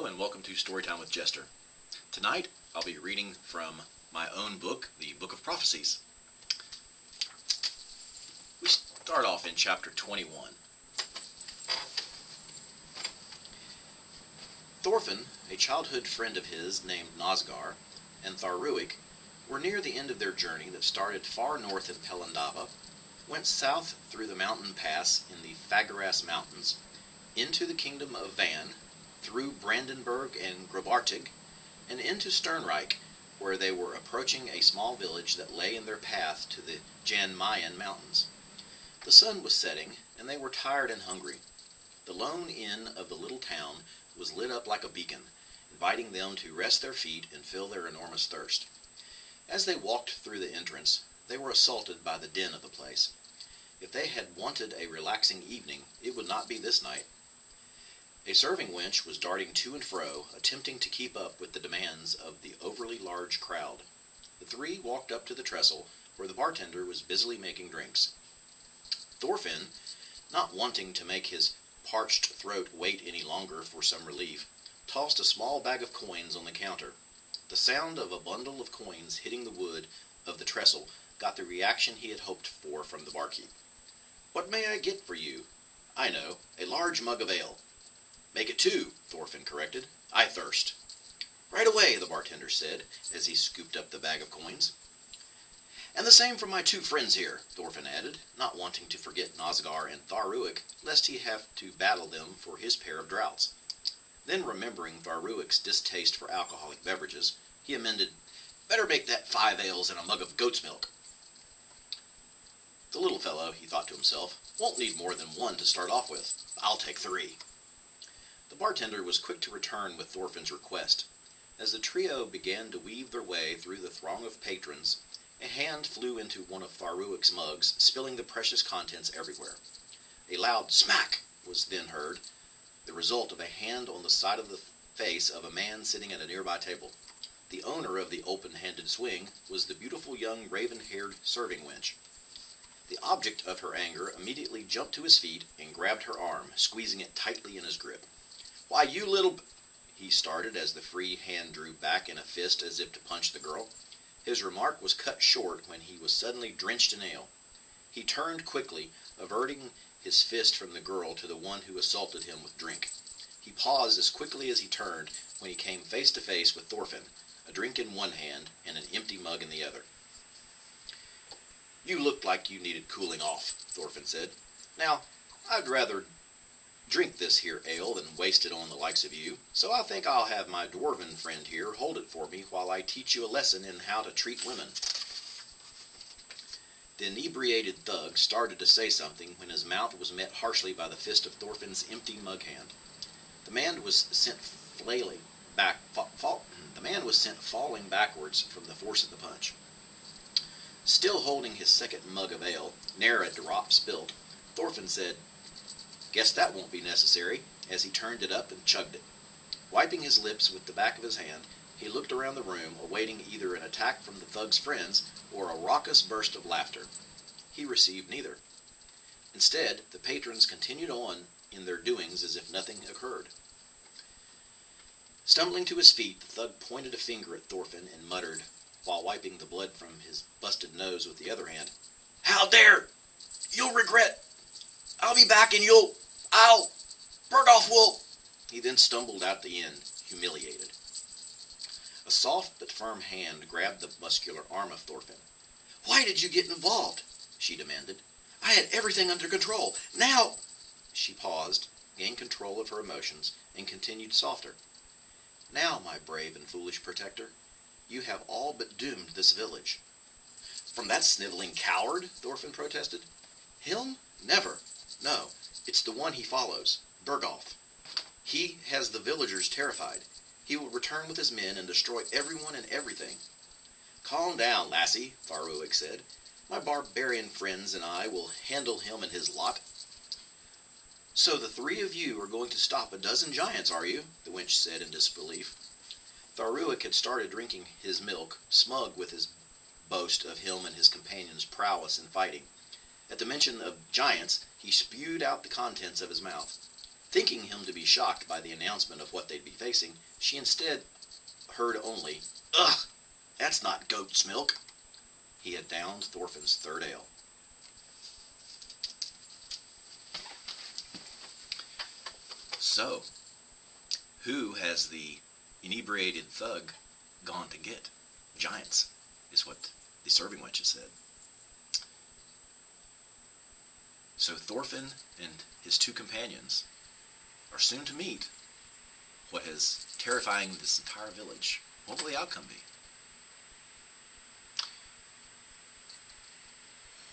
and welcome to Storytime with Jester. Tonight, I'll be reading from my own book, the Book of Prophecies. We start off in chapter 21. Thorfinn, a childhood friend of his named Nosgar, and Tharuik were near the end of their journey that started far north in Pelandava, went south through the mountain pass in the Fagaras Mountains, into the kingdom of Van, through Brandenburg and Grobartig, and into Sternreich, where they were approaching a small village that lay in their path to the Jan Mayen Mountains. The sun was setting, and they were tired and hungry. The lone inn of the little town was lit up like a beacon, inviting them to rest their feet and fill their enormous thirst. As they walked through the entrance, they were assaulted by the din of the place. If they had wanted a relaxing evening, it would not be this night. A serving wench was darting to and fro, attempting to keep up with the demands of the overly large crowd. The three walked up to the trestle, where the bartender was busily making drinks. Thorfinn, not wanting to make his parched throat wait any longer for some relief, tossed a small bag of coins on the counter. The sound of a bundle of coins hitting the wood of the trestle got the reaction he had hoped for from the barkeep. "What may I get for you?" "I know, a large mug of ale." "Make it two," Thorfinn corrected. "I thirst." "Right away," the bartender said, as he scooped up the bag of coins. "And the same from my two friends here," Thorfinn added, not wanting to forget Nosgar and Tharuik, lest he have to battle them for his pair of draughts. Then, remembering Tharuik's distaste for alcoholic beverages, he amended, "Better make that 5 ales and a mug of goat's milk." "The little fellow," he thought to himself, "won't need more than one to start off with. I'll take 3. The bartender was quick to return with Thorfinn's request. As the trio began to weave their way through the throng of patrons, a hand flew into one of Tharuik's mugs, spilling the precious contents everywhere. A loud smack was then heard, the result of a hand on the side of the face of a man sitting at a nearby table. The owner of the open-handed swing was the beautiful young raven-haired serving wench. The object of her anger immediately jumped to his feet and grabbed her arm, squeezing it tightly in his grip. "Why, you little—" he started as the free hand drew back in a fist as if to punch the girl. His remark was cut short when he was suddenly drenched in ale. He turned quickly, averting his fist from the girl to the one who assaulted him with drink. He paused as quickly as he turned when he came face to face with Thorfinn, a drink in one hand and an empty mug in the other. "You looked like you needed cooling off," Thorfinn said. "Now, I'd rather drink this here ale than waste it on the likes of you, so I think I'll have my dwarven friend here hold it for me while I teach you a lesson in how to treat women." The inebriated thug started to say something when his mouth was met harshly by the fist of Thorfinn's empty mug hand. The man was sent falling backwards from the force of the punch. Still holding his second mug of ale, ne'er a drop spilt, Thorfinn said, "Guess that won't be necessary," as he turned it up and chugged it. Wiping his lips with the back of his hand, he looked around the room, awaiting either an attack from the thug's friends or a raucous burst of laughter. He received neither. Instead, the patrons continued on in their doings as if nothing occurred. Stumbling to his feet, the thug pointed a finger at Thorfinn and muttered, while wiping the blood from his busted nose with the other hand, "How dare! You'll regret! I'll be back and Berghoff will—" He then stumbled out the inn, humiliated. A soft but firm hand grabbed the muscular arm of Thorfinn. "Why did you get involved?" she demanded. "I had everything under control. Now—" She paused, gained control of her emotions, and continued softer. "Now, my brave and foolish protector, you have all but doomed this village." "From that sniveling coward?" Thorfinn protested. "Him? Never. No, it's the one he follows, Berghoff. He has the villagers terrified. He will return with his men and destroy everyone and everything." "Calm down, lassie," Tharuik said. "My barbarian friends and I will handle him and his lot." "So the 3 of you are going to stop a dozen giants, are you?" the wench said in disbelief. Tharuik had started drinking his milk, smug with his boast of him and his companion's prowess in fighting. At the mention of giants, he spewed out the contents of his mouth. Thinking him to be shocked by the announcement of what they'd be facing, she instead heard only, "Ugh, that's not goat's milk." He had downed Thorfinn's third ale. So, who has the inebriated thug gone to get? Giants, is what the serving wenches said. So Thorfinn and his two companions are soon to meet what is terrifying this entire village. What will the outcome be?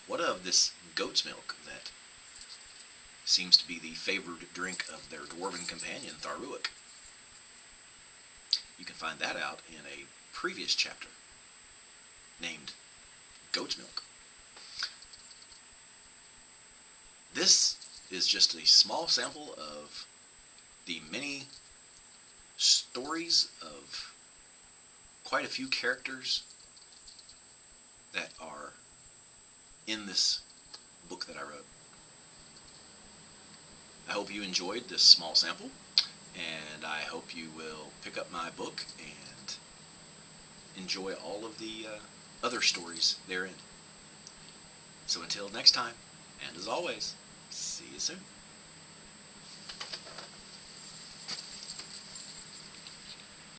What of this goat's milk that seems to be the favored drink of their dwarven companion, Tharruik? You can find that out in a previous chapter named Goat's Milk. This is just a small sample of the many stories of quite a few characters that are in this book that I wrote. I hope you enjoyed this small sample, and I hope you will pick up my book and enjoy all of the other stories therein. So until next time, and as always, see you soon.